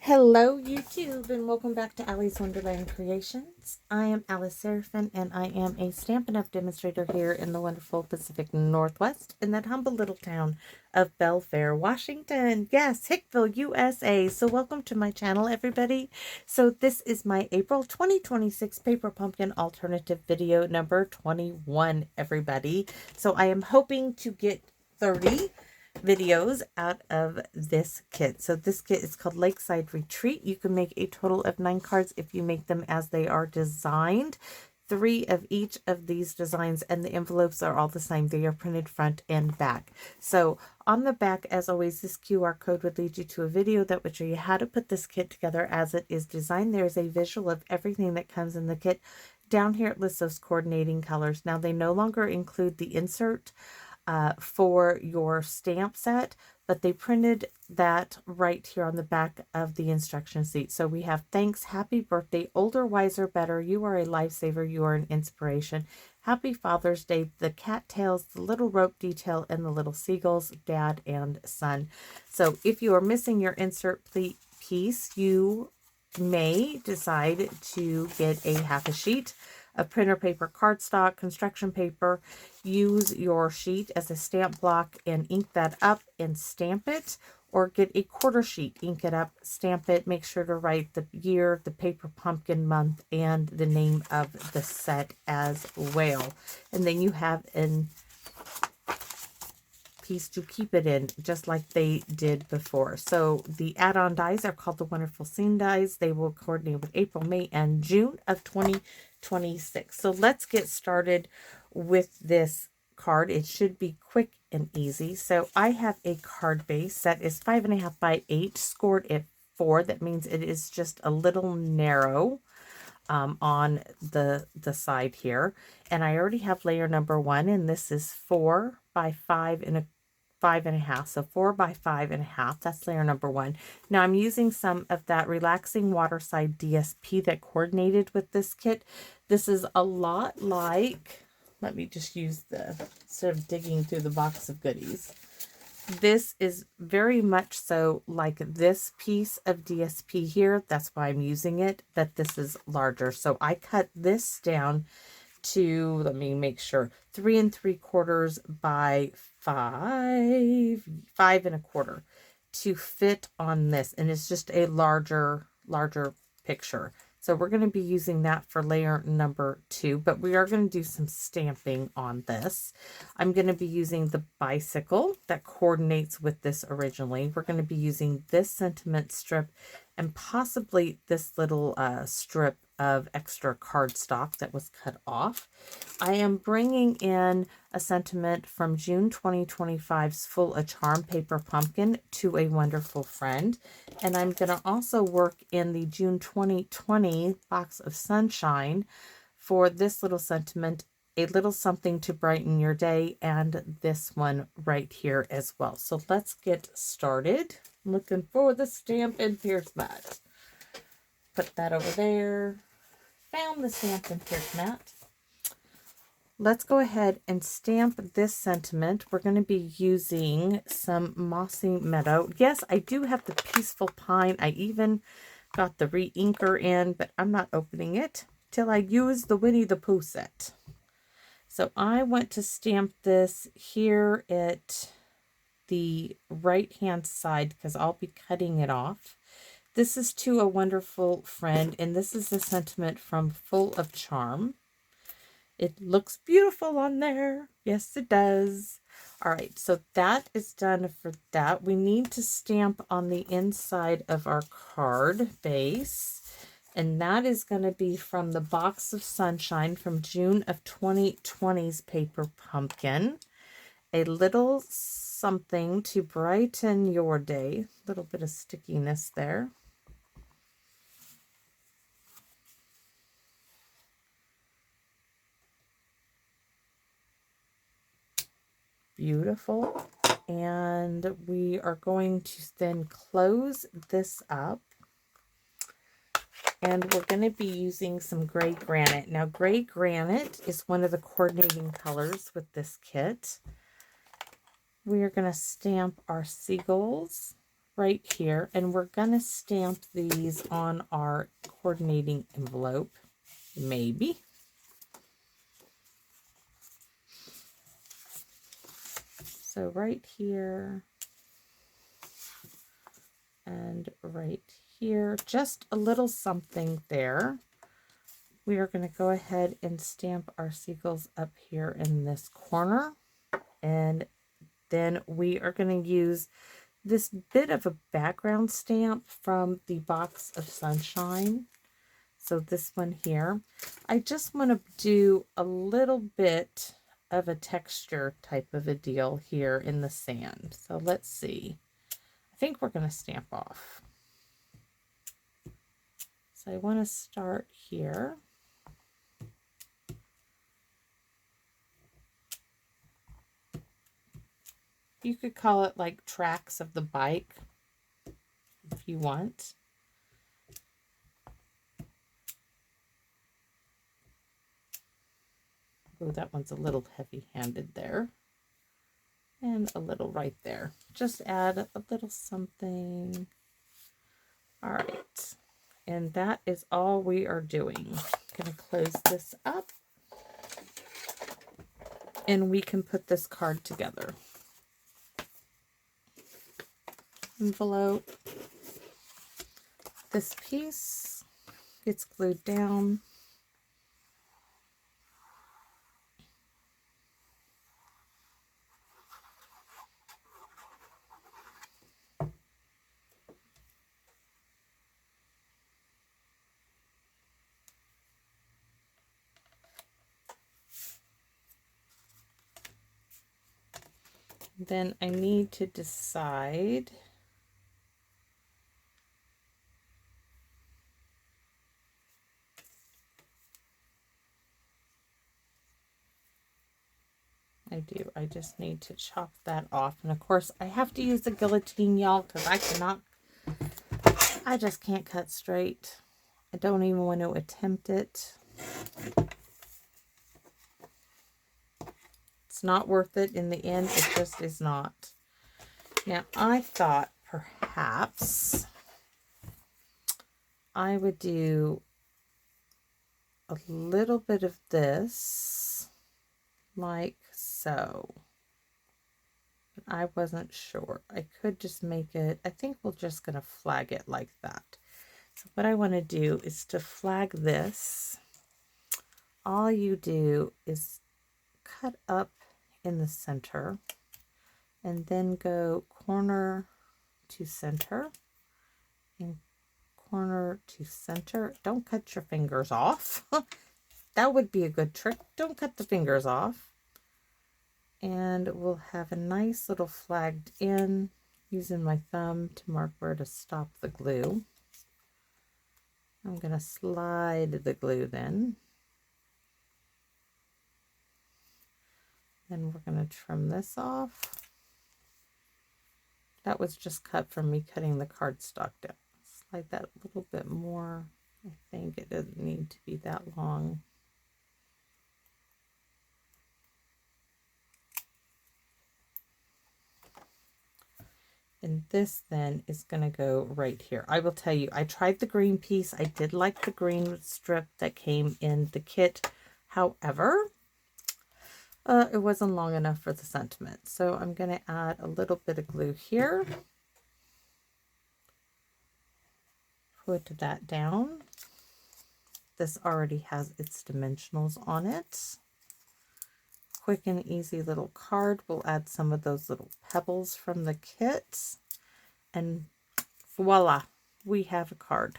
Hello YouTube and welcome back to Allie's Wonderland Creations. I am Alice Seraphin and I am a Stampin' Up! Demonstrator here in the wonderful Pacific Northwest in that humble little town of Belfair, Washington. Yes, Hickville, USA. So welcome to my channel, everybody. So this is my April 2026 Paper Pumpkin Alternative video number 21, everybody. So I am hoping to get 30 videos out of this kit. So this kit is called Lakeside Retreat. You can make a total of 9 cards if you make them as they are designed. 3 of each of these designs, and the envelopes are all the same. They are printed front and back. So on the back, as always, this QR code would lead you to a video that would show you how to put this kit together as it is designed. There is a visual of everything that comes in the kit. Down here it lists those coordinating colors. Now they no longer include the insert for your stamp set, but they printed that right here on the back of the instruction sheet. So we have thanks, happy birthday, older, wiser, better, you are a lifesaver, you are an inspiration, happy Father's Day, the cattails, the little rope detail, and the little seagulls, dad and son. So if you are missing your insert piece, you may decide to get a half a sheet of printer paper, cardstock, construction paper. Use your sheet as a stamp block and ink that up and stamp it, or get a quarter sheet, ink it up, stamp it, make sure to write the year, the paper pumpkin month, and the name of the set as well. And then you have an piece to keep it in, just like they did before. So the add-on dies are called the Wonderful Scene dies. They will coordinate with April, May, and June of 2026. So let's get started with this card. It should be quick and easy. So I have a card base that is 5.5 by 8, scored at 4. That means it is just a little narrow on the side here. And I already have layer number 1, and this is 4 by 5.5, so 4 by 5.5. That's layer number 1. Now I'm using some of that Relaxing Waterside DSP that coordinated with this kit. This is a lot like, let me just use instead of digging through the box of goodies. This is very much so like this piece of DSP here. That's why I'm using it, but this is larger. So I cut this down to, let me make sure, 3 3/4 by 5 1/4 to fit on this, and it's just a larger picture. So we're going to be using that for layer number 2, but we are going to do some stamping on this. I'm going to be using the bicycle that coordinates with this originally. We're going to be using this sentiment strip and possibly this little strip of extra cardstock that was cut off. I am bringing in a sentiment from June 2025's Full of Charm Paper Pumpkin, To a Wonderful Friend. And I'm going to also work in the June 2020 Box of Sunshine for this little sentiment, A Little Something to Brighten Your Day, and this one right here as well. So let's get started. I'm looking for the Stampin' Pierce mat. Put that over there. Found the Stampin' Pierce mat. Let's go ahead and stamp this sentiment. We're going to be using some Mossy Meadow. Yes, I do have the Peaceful Pine. I even got the re-inker in, but I'm not opening it till I use the Winnie the Pooh set. So I want to stamp this here at the right hand side because I'll be cutting it off. This is To a Wonderful Friend, and this is a sentiment from Full of Charm. It looks beautiful on there. Yes, it does. All right, so that is done for that. We need to stamp on the inside of our card base, and that is going to be from the Box of Sunshine from June of 2020's Paper Pumpkin. A little something to brighten your day. A little bit of stickiness there. Beautiful. And we are going to then close this up. And we're going to be using some gray granite. Now, gray granite is one of the coordinating colors with this kit. We are going to stamp our seagulls right here, and we're going to stamp these on our coordinating envelope, maybe. So right here and right here, just a little something there. We are going to go ahead and stamp our seagulls up here in this corner, and then we are going to use this bit of a background stamp from the Box of Sunshine. So this one here, I just want to do a little bit of a texture type of a deal here in the sand. So let's see. I think we're going to stamp off. So I want to start here. You could call it like tracks of the bike if you want. Oh, that one's a little heavy-handed there. And a little right there. Just add a little something. All right. And that is all we are doing. I'm going to close this up. And we can put this card together. Envelope. This piece gets glued down. Then I need to decide I do. I just need to chop that off. And of course, I have to use the guillotine, y'all, because I just can't cut straight. I don't even want to attempt it. It's not worth it in the end. It just is not. Now, I thought perhaps I would do a little bit of this, like so. I wasn't sure. I could just make it, I think we're just going to flag it like that. So what I want to do is to flag this. All you do is cut up in the center and then go corner to center and corner to center. Don't cut your fingers off. That would be a good trick. Don't cut the fingers off. And we'll have a nice little flagged in, using my thumb to mark where to stop the glue. I'm going to slide the glue then. Then we're going to trim this off. That was just cut from me cutting the cardstock down. Slide that a little bit more. I think it doesn't need to be that long. And this then is going to go right here. I will tell you, I tried the green piece. I did like the green strip that came in the kit. However, it wasn't long enough for the sentiment. So I'm going to add a little bit of glue here. Put that down. This already has its dimensionals on it. Quick and easy little card. We'll add some of those little pebbles from the kit. And voila, we have a card.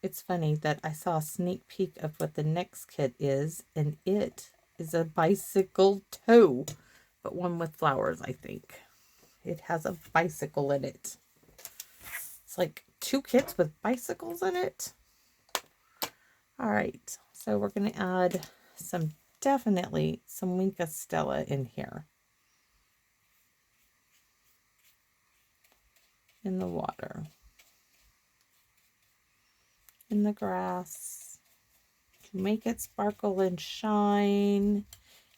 It's funny that I saw a sneak peek of what the next kit is, and it is a bicycle toe, but one with flowers, I think. It has a bicycle in it. It's like 2 kits with bicycles in it. All right, so we're going to add definitely some Winka Stella in here. In the water. In the grass. To make it sparkle and shine.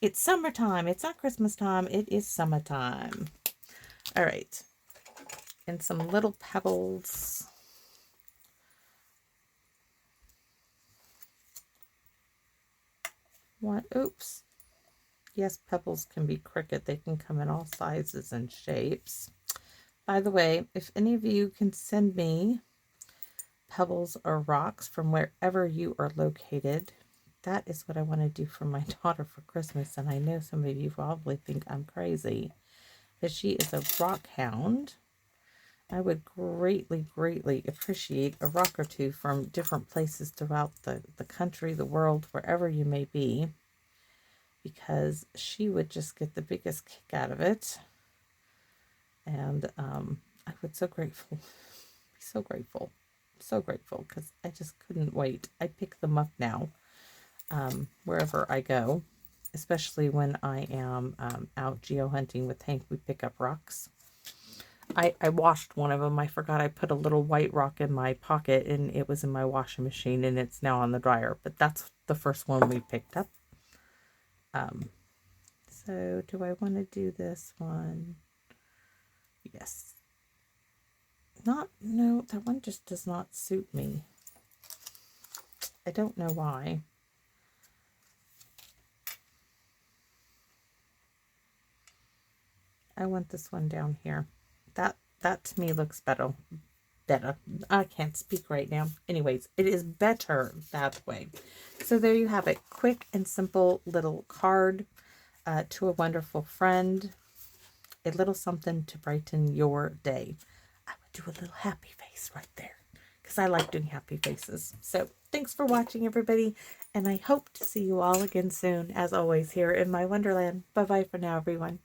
It's summertime. It's not Christmas time. It is summertime. All right. and some little pebbles. What? Oops. Yes, pebbles can be crooked. They can come in all sizes and shapes. By the way, if any of you can send me pebbles or rocks from wherever you are located, that is what I want to do for my daughter for Christmas. And I know some of you probably think I'm crazy, but she is a rock hound. I would greatly, greatly appreciate a rock or two from different places throughout the country, the world, wherever you may be, because she would just get the biggest kick out of it. And I would so grateful, be so grateful, so grateful, because I just couldn't wait. I pick them up now wherever I go, especially when I am out geo-hunting with Hank. We pick up rocks. I washed one of them. I forgot I put a little white rock in my pocket, and it was in my washing machine, and it's now on the dryer. But that's the first one we picked up. So do I want to do this one? Yes. No, that one just does not suit me. I don't know why. I want this one down here. That to me looks better. I can't speak right now. Anyways, it is better that way. So there you have it. Quick and simple little card to a wonderful friend. A little something to brighten your day. I would do a little happy face right there, because I like doing happy faces. So thanks for watching, everybody, and I hope to see you all again soon, as always, here in my Wonderland. Bye-bye for now, everyone.